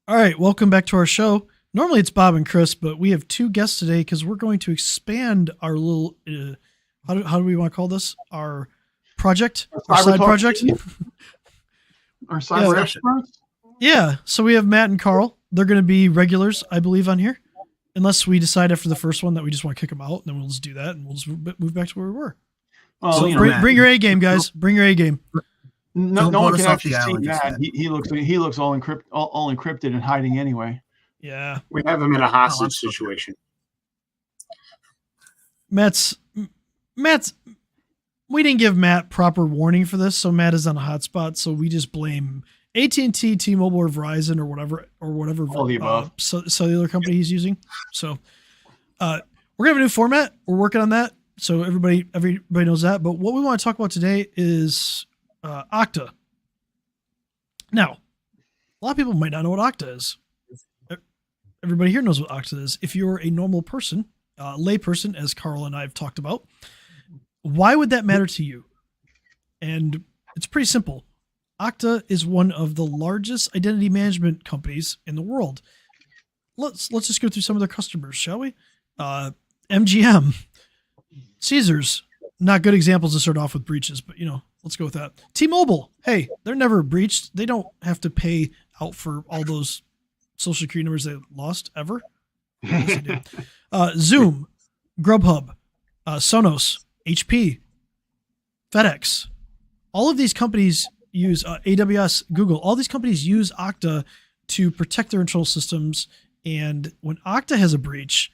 All right, welcome back to our show. Normally it's Bob and Chris, but we have two guests today because we're going to expand our little, how do we want to call this? Our project, our side project. Our cyber experts? Yeah, so we have Matt and Carl. They're going to be regulars, I believe, on here. Unless we decide after the first one that we just want to kick them out, and then we'll just do that, and we'll just move back to where we were. Well, so bring your A game, guys. Bring your A game. No one can actually see that. He looks all encrypted and hiding anyway. Yeah, we have him in a hostage situation. Matt's. We didn't give Matt proper warning for this, so Matt is on a hotspot. So we just blame AT&T, T-Mobile, or Verizon, or whatever all the above cellular company he's using. So we're gonna have a new format. We're working on that, so everybody knows that. But what we want to talk about today is Okta. Now, a lot of people might not know what Okta is. Everybody here knows what Okta is. If you're a normal person, lay person, as Carl and I have talked about, why would that matter to you? And it's pretty simple. Okta is one of the largest identity management companies in the world. Let's just go through some of their customers, shall we? MGM, Caesars, not good examples to start off with breaches, but let's go with that. T-Mobile, hey, they're never breached. They don't have to pay out for all those social security numbers they lost ever. Yes, they did. Zoom, Grubhub, Sonos, HP, FedEx, all of these companies use AWS, Google, all these companies use Okta to protect their internal systems. And when Okta has a breach,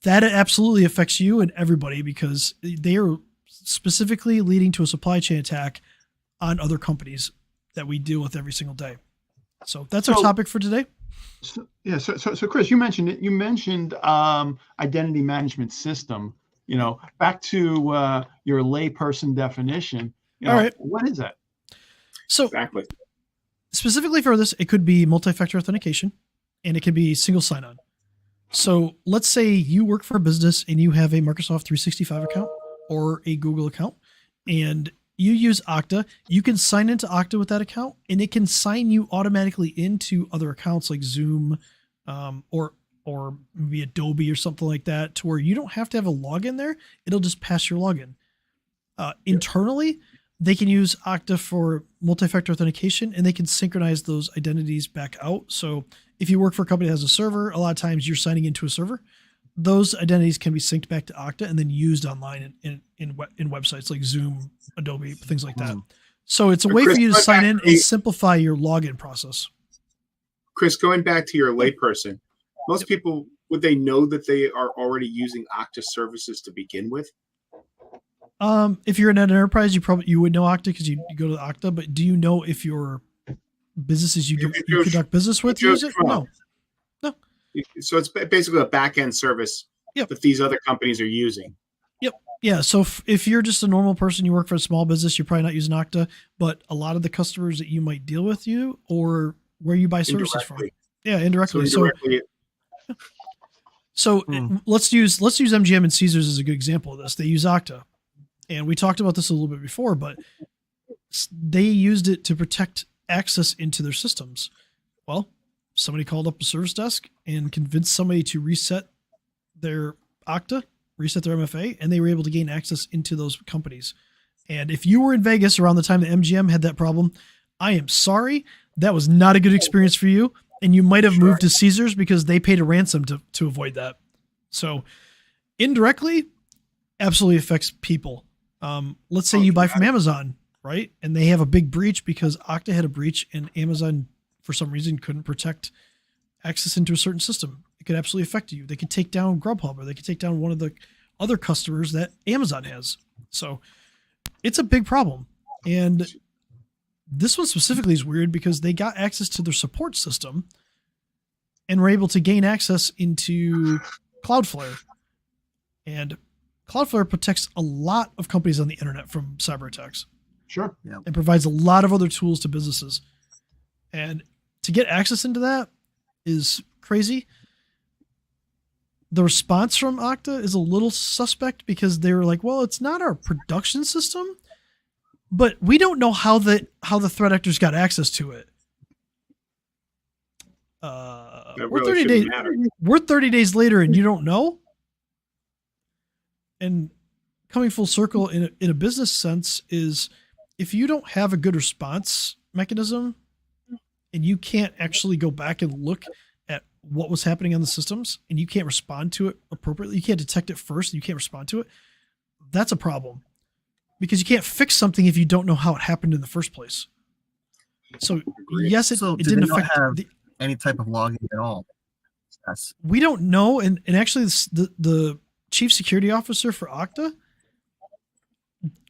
that absolutely affects you and everybody because they are specifically leading to a supply chain attack on other companies that we deal with every single day. So that's our topic for today. So Chris, you mentioned it. You mentioned identity management system. Back to your layperson definition. All right. What is that? So exactly. Specifically for this, it could be multi-factor authentication and it could be single sign-on. So let's say you work for a business and you have a Microsoft 365 account or a Google account and you use Okta. You can sign into Okta with that account and it can sign you automatically into other accounts like Zoom or maybe Adobe or something like that to where you don't have to have a login there. It'll just pass your login. Internally, they can use Okta for multi-factor authentication and they can synchronize those identities back out. So if you work for a company that has a server, a lot of times you're signing into a server. Those identities can be synced back to Okta and then used online in websites like Zoom, Adobe, things like that. So it's a way Chris, for you to sign in and simplify your login process. Chris, going back to your layperson, most people, would they know that they are already using Okta services to begin with? If you're in an enterprise, you would know Okta because you go to Okta. But do you know if your businesses you conduct business with use it? No. So it's basically a back-end service that these other companies are using. Yep. Yeah. So if you're just a normal person, you work for a small business, you're probably not using Okta. But a lot of the customers that you might deal with or where you buy services from. Yeah, indirectly. So let's use MGM and Caesars as a good example of this. They use Okta. And we talked about this a little bit before, but they used it to protect access into their systems. Well, somebody called up a service desk and convinced somebody to reset their Okta, reset their MFA, and they were able to gain access into those companies. And if you were in Vegas around the time that MGM had that problem, I am sorry. That was not a good experience for you. And you might have moved to Caesars because they paid a ransom to avoid that. So indirectly, absolutely affects people. Let's say you buy from Amazon, right? And they have a big breach because Okta had a breach and Amazon, for some reason, couldn't protect access into a certain system. It could absolutely affect you. They could take down Grubhub or they could take down one of the other customers that Amazon has. So it's a big problem. And this one specifically is weird because they got access to their support system and were able to gain access into Cloudflare. And Cloudflare protects a lot of companies on the internet from cyber attacks. Sure. Yeah. And provides a lot of other tools to businesses. And to get access into that is crazy. The response from Okta is a little suspect because they were like, well, it's not our production system, but we don't know how the threat actors got access to it. That we're really 30 shouldn't days. matter. We're 30 days later, and you don't know. And coming full circle in a business sense is if you don't have a good response mechanism and you can't actually go back and look at what was happening on the systems and you can't respond to it appropriately, you can't detect it first and you can't respond to it, that's a problem because you can't fix something if you don't know how it happened in the first place. So yes, it didn't affect any type of logging at all. We don't know. And actually the chief security officer for Okta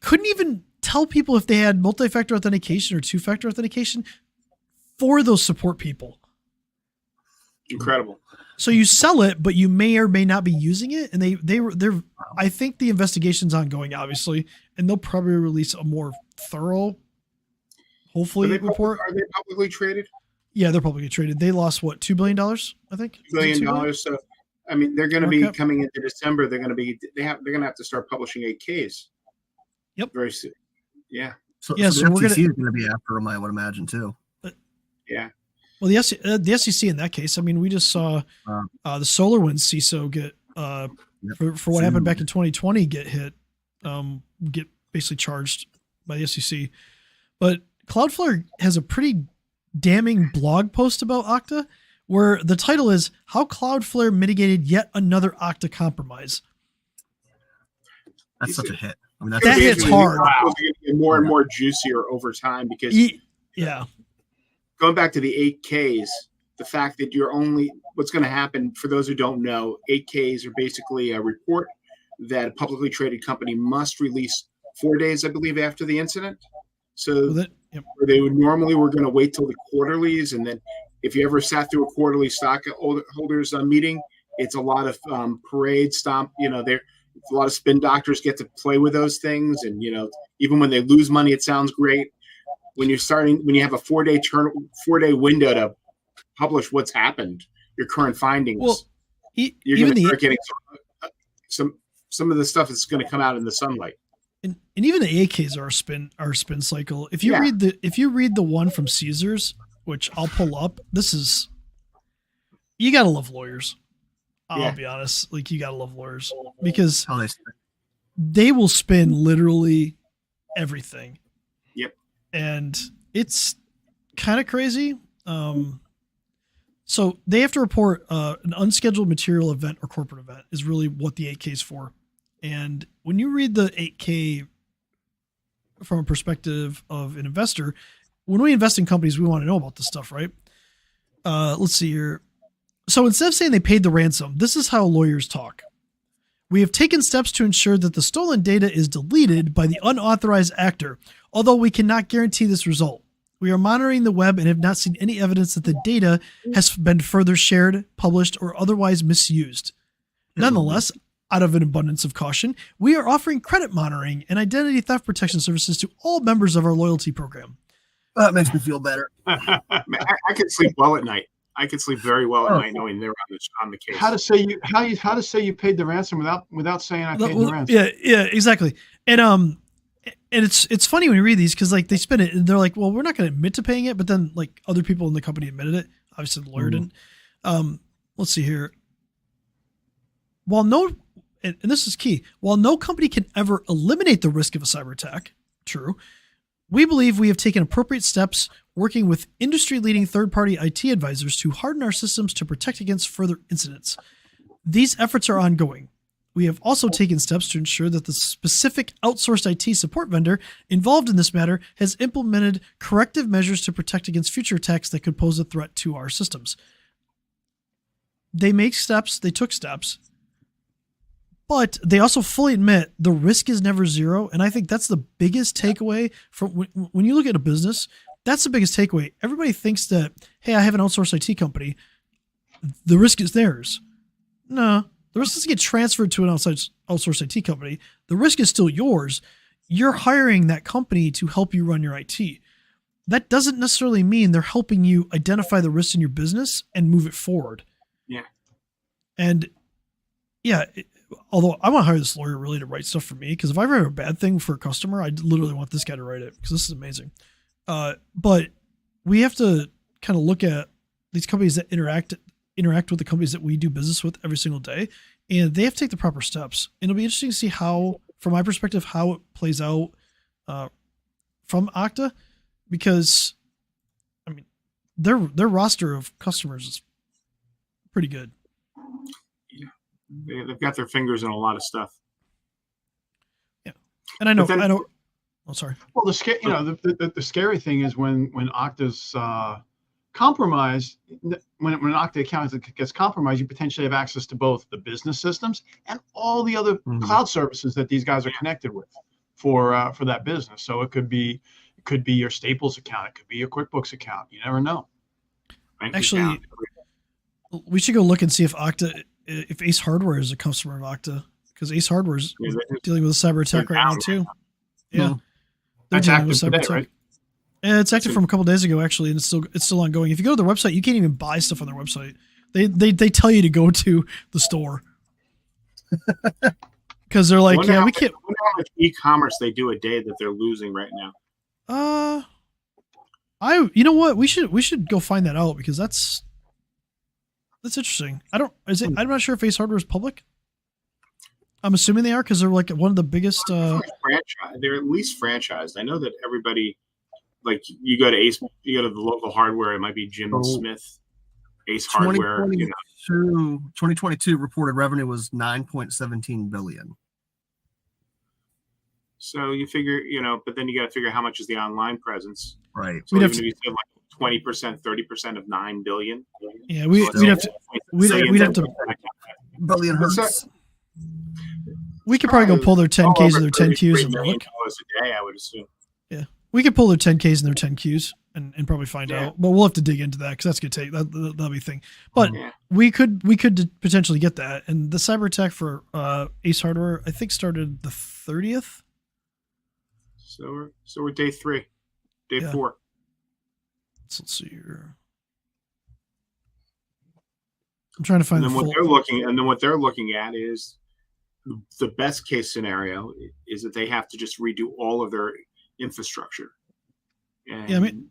couldn't even tell people if they had multi-factor authentication or two-factor authentication for those support people. Incredible. So you sell it, but you may or may not be using it. And they're I think the investigation's ongoing, obviously, and they'll probably release a more thorough, hopefully, report. Are they publicly traded? Yeah, they're publicly traded. They lost what, $2 billion, I think? $2 billion. So I mean, they're going to be coming into December. They're going to have to start publishing 8Ks. Yep. Very soon. Yeah. So we're FTC is going to be after them, I would imagine, too. Yeah. Well, the SEC in that case, I mean, we just saw the SolarWinds CISO get for what happened back in 2020 get hit, get basically charged by the SEC. But Cloudflare has a pretty damning blog post about Okta where the title is "How Cloudflare Mitigated Yet Another Okta Compromise." That's such a hit. I mean, that hits hard. It's getting more and more juicier over time because going back to the 8Ks, the fact that what's going to happen for those who don't know, 8Ks are basically a report that a publicly traded company must release 4 days, I believe, after the incident. So they were going to wait till the quarterlies, and then if you ever sat through a quarterly stock holders meeting, it's a lot of parade stomp. A lot of spin doctors get to play with those things, and even when they lose money, it sounds great. When you have a 4-day window to publish what's happened, your current findings, you're going to start getting some of the stuff that's going to come out in the sunlight. And even the AKs are a spin cycle. If you read the one from Caesars, which I'll pull up, you gotta love lawyers. I'll be honest, like you gotta love lawyers because they will spin literally everything. Yep. And it's kind of crazy. So they have to report an unscheduled material event or corporate event is really what the 8K is for. And when you read the 8K from a perspective of an investor, when we invest in companies, we want to know about this stuff, right? Let's see here. So instead of saying they paid the ransom, this is how lawyers talk. We have taken steps to ensure that the stolen data is deleted by the unauthorized actor, although we cannot guarantee this result. We are monitoring the web and have not seen any evidence that the data has been further shared, published, or otherwise misused. Nonetheless, out of an abundance of caution, we are offering credit monitoring and identity theft protection services to all members of our loyalty program. That makes me feel better. I could sleep well at night. I could sleep very well at night knowing they're on the case. How to say you paid the ransom without saying I paid the ransom? Yeah, exactly. And it's funny when you read these because like they spin it and they're like, well, we're not going to admit to paying it, but then like other people in the company admitted it. Obviously, the lawyer didn't. Let's see here. And this is key. While no company can ever eliminate the risk of a cyber attack, true, we believe we have taken appropriate steps working with industry-leading third-party IT advisors to harden our systems to protect against further incidents. These efforts are ongoing. We have also taken steps to ensure that the specific outsourced IT support vendor involved in this matter has implemented corrective measures to protect against future attacks that could pose a threat to our systems. They took steps, but they also fully admit the risk is never zero. And I think that's the biggest takeaway from when you look at a business. That's the biggest takeaway. Everybody thinks that, hey, I have an outsourced IT company. The risk is theirs. No, the risk doesn't get transferred to an outsourced IT company. The risk is still yours. You're hiring that company to help you run your IT. That doesn't necessarily mean they're helping you identify the risks in your business and move it forward. Yeah. And yeah, although I want to hire this lawyer really to write stuff for me, because if I write a bad thing for a customer, I literally want this guy to write it because this is amazing. But we have to kind of look at these companies that interact with the companies that we do business with every single day, and they have to take the proper steps. And it'll be interesting to see how, from my perspective, how it plays out from Okta, because I mean their roster of customers is pretty good. Yeah, they've got their fingers in a lot of stuff. Yeah, and I know. Oh, sorry. Well, the scary thing is when Okta's compromised. When an Okta account gets compromised, you potentially have access to both the business systems and all the other cloud services that these guys are connected with for that business. So it could be your Staples account, it could be your QuickBooks account. You never know. Actually, we should go look and see if Ace Hardware is a customer of Okta, because Ace Hardware is dealing with a cyber attack right now too. Yeah, they're dealing with cyber attack. Right? And it's active from a couple days ago, actually, and it's still ongoing. If you go to their website, you can't even buy stuff on their website. They tell you to go to the store because they're like, we can't. I wonder how much e-commerce they do a day that they're losing right now. You know what? We should go find that out, because that's interesting. I'm not sure if Ace Hardware is public. I'm assuming they are, because they're like one of the biggest. They're at least franchised. I know that everybody. Like you go to you go to the local hardware. It might be Jim Smith, Ace Hardware. 2022 reported revenue was $9.17 billion. So you figure, but then you got to figure how much is the online presence, right? So we'd have to say like 20%, 30% of $9 billion. Yeah, we'd have to billion hertz. We could probably go pull their 10Ks and their 10Qs and look. A day, I would assume. Yeah. We could pull their 10Ks and their 10Qs and probably find out, but we'll have to dig into that, because that's gonna take that'll be a thing. But we could potentially get that. And the cyber attack for Ace Hardware, I think, started the 30th. So we're day 3, day 4. Let's see here. I'm trying to find. And then what they're looking at is the best case scenario is that they have to just redo all of their infrastructure. And I mean,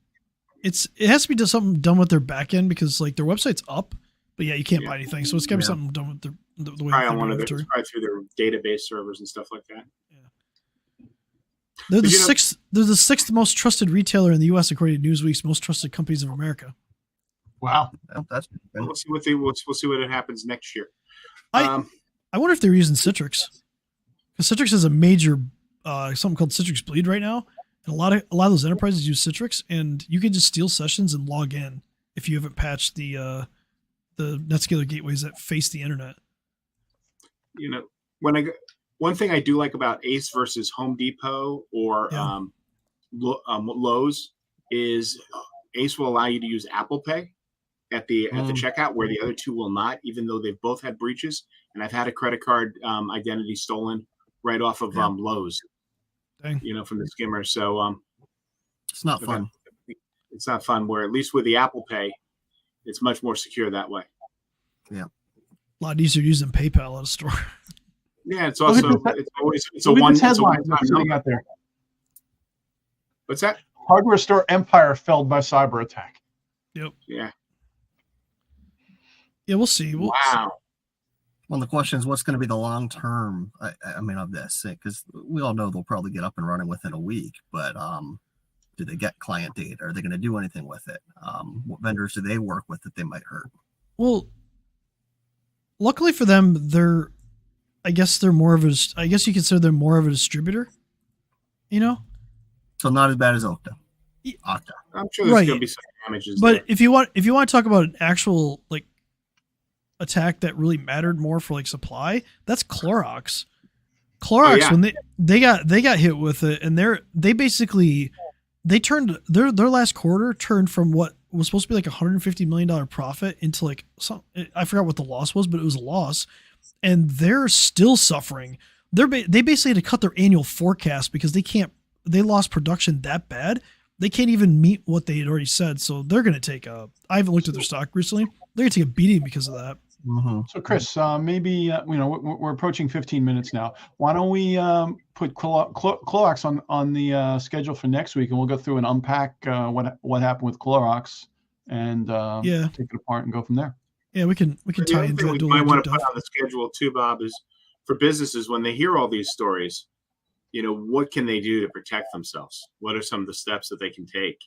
it has to be something done with their back end, because like their website's up, but you can't buy anything. So it's got to be something done with the way. Probably through their database servers and stuff like that. Yeah. They're the sixth most trusted retailer in the U.S. according to Newsweek's Most Trusted Companies of America. Wow, that's. We'll see what happens next year. I wonder if they're using Citrix, because Citrix has a major something called Citrix Bleed right now. And a lot of those enterprises use Citrix, and you can just steal sessions and log in if you haven't patched the NetScaler gateways that face the internet. One thing I do like about Ace versus Home Depot or Lowe's is Ace will allow you to use Apple Pay at the checkout, where the other two will not, even though they've both had breaches. And I've had a credit card identity stolen right off of Lowe's. Dang. From the skimmer. So it's not fun. It's not fun. Where at least with the Apple Pay, it's much more secure that way. Yeah, a lot easier to use than PayPal at a store. Yeah, it's also it's a one headline sitting out there. What's that? Hardware store empire felled by cyber attack. Yep. Yeah. Yeah, we'll see. Wow. Well, the question is, what's going to be the long term? Of this, because we all know they'll probably get up and running within a week. But do they get client data? Are they going to do anything with it? What vendors do they work with that they might hurt? Well, luckily for them, I guess you consider them more of a distributor. So not as bad as Okta. I'm sure there's going to be some damages. But if you want to talk about an actual attack that really mattered more for supply, that's Clorox. When they got hit with it, and they turned their last quarter turned from what was supposed to be $150 million profit into I forgot what the loss was, but it was a loss, and they're still suffering. They basically had to cut their annual forecast because they lost production that bad. They can't even meet what they had already said, so they're going to take I haven't looked at their stock recently. They're going to take a beating because of that. Mm-hmm. So, Chris, maybe we're approaching 15 minutes now. Why don't we put Clorox on the schedule for next week, and we'll go through and unpack what happened with Clorox and Yeah. take it apart and go from there. Yeah, we can The tie other into thing that. we might want to put on the schedule too, Bob, is for businesses when they hear all these stories, what can they do to protect themselves? What are some of the steps that they can take?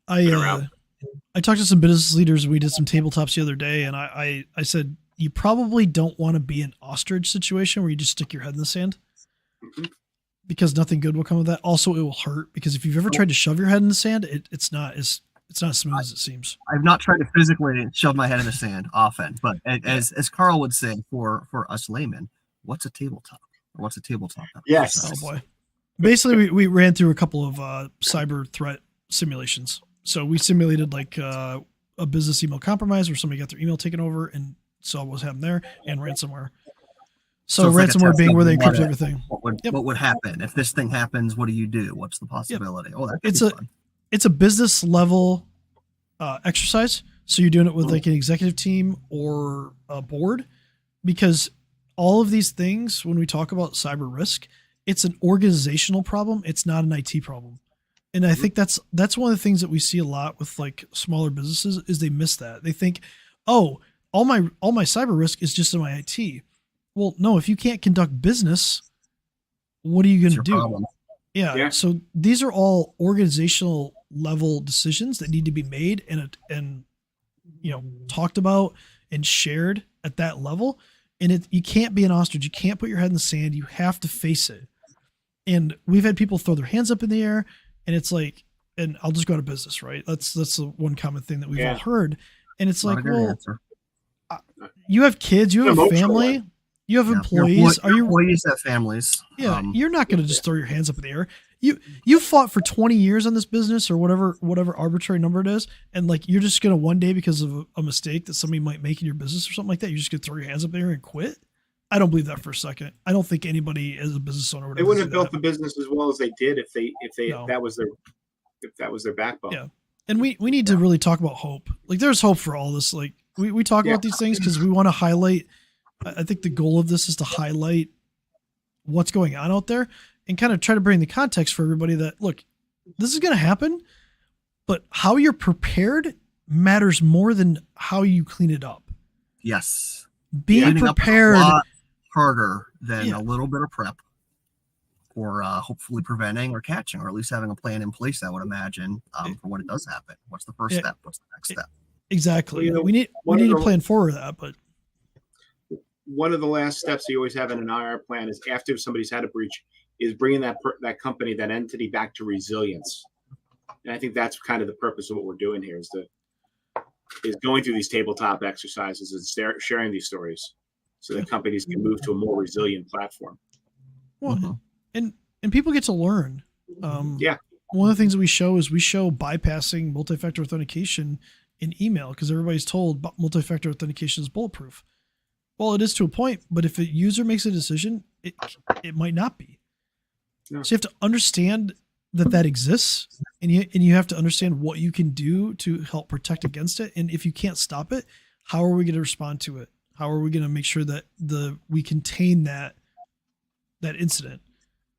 I talked to some business leaders. We did some tabletops the other day, and I said you probably don't want to be an ostrich situation where you just stick your head in the sand, because nothing good will come of that. Also, it will hurt, because if you've ever tried to shove your head in the sand, it's not as smooth as it seems. I've not tried to physically shove my head in the sand often, but as Carl would say, for us laymen, what's a tabletop? Or what's a tabletop? Yes. Oh boy. Basically, we ran through a couple of cyber threat simulations. So we simulated like a business email compromise where somebody got their email taken over and saw what was happening there, and ransomware. So it's like a ransomware test being of where they what encrypt everything. What would happen if this thing happens? What do you do? What's the possibility? Oh, it's a business level exercise. So you're doing it with like an executive team or a board, because all of these things, when we talk about cyber risk, it's an organizational problem. It's not an IT problem. And I think that's one of the things that we see a lot with like smaller businesses is they miss that. They think, oh, all my cyber risk is just in my IT. Well, no, if you can't conduct business, what are you going to do? Problem. Yeah. So these are all organizational level decisions that need to be made and talked about and shared at that level. And you can't be an ostrich. You can't put your head in the sand. You have to face it. And we've had people throw their hands up in the air, and it's like, and I'll just go out of business, right? That's the one common thing that we've all heard. And it's like, well, you have kids, you have a family, you have employees. Are you employees have families? Yeah, you're not going to just throw your hands up in the air. You fought for 20 years on this business or whatever arbitrary number it is, and like you're just going to one day, because of a mistake that somebody might make in your business or something like that, you're just going to throw your hands up in the air and quit. I don't believe that for a second. I don't think anybody as a business owner would. They wouldn't have built the business as well as they did if that was their backbone. Yeah, and we need to really talk about hope. Like, there's hope for all this. Like, we talk about these things because we want to highlight. I think the goal of this is to highlight what's going on out there and kind of try to bring the context for everybody that, look, this is going to happen, but how you're prepared matters more than how you clean it up. Yes, being prepared. Harder than a little bit of prep, or hopefully preventing or catching, or at least having a plan in place, I would imagine, for when it does happen. What's the first step? What's the next step? Exactly. We need to plan for that. But one of the last steps you always have in an IR plan is, after somebody's had a breach, is bringing that company, that entity, back to resilience. And I think that's kind of the purpose of what we're doing here, is going through these tabletop exercises and sharing these stories, so that companies can move to a more resilient platform. Well, and people get to learn. One of the things that we show bypassing multi-factor authentication in email, because everybody's told multi-factor authentication is bulletproof. Well, it is to a point, but if a user makes a decision, it might not be. No. So you have to understand that exists, and you have to understand what you can do to help protect against it. And if you can't stop it, how are we going to respond to it? How are we going to make sure that we contain that incident?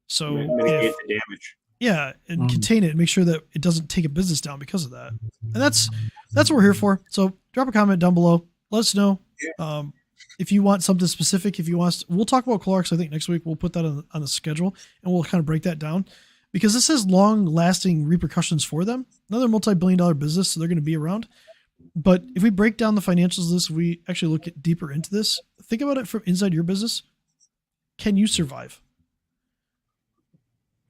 So mitigate the damage. Yeah, and contain it and make sure that it doesn't take a business down because of that. And that's what we're here for. So drop a comment down below. Let us know if you want something specific. If you want us we'll talk about Clorox, I think, next week. We'll put that on the schedule, and we'll kind of break that down, because this has long-lasting repercussions for them. Another multi-billion-dollar business, so they're going to be around. But if we break down the financials of this, we actually look deeper into this. Think about it from inside your business. Can you survive?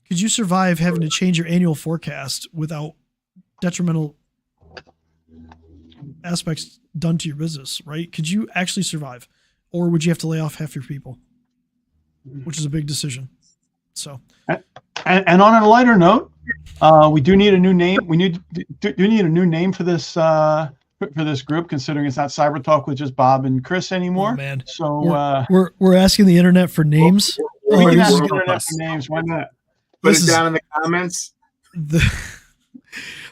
Could you survive having to change your annual forecast without detrimental aspects done to your business, right? Could you actually survive? Or would you have to lay off half your people? Which is a big decision. So, and on a lighter note, we do need a new name. We do need a new name for this group, considering it's not Cybertalk with just Bob and Chris anymore. Oh, man. So we're asking the internet for names. We can ask the internet for names. Why not? Put it down in the comments. This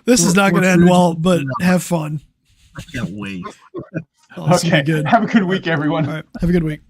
is not going to end well, but have fun. I can't wait. Okay. Have a good week, everyone. All right. Have a good week.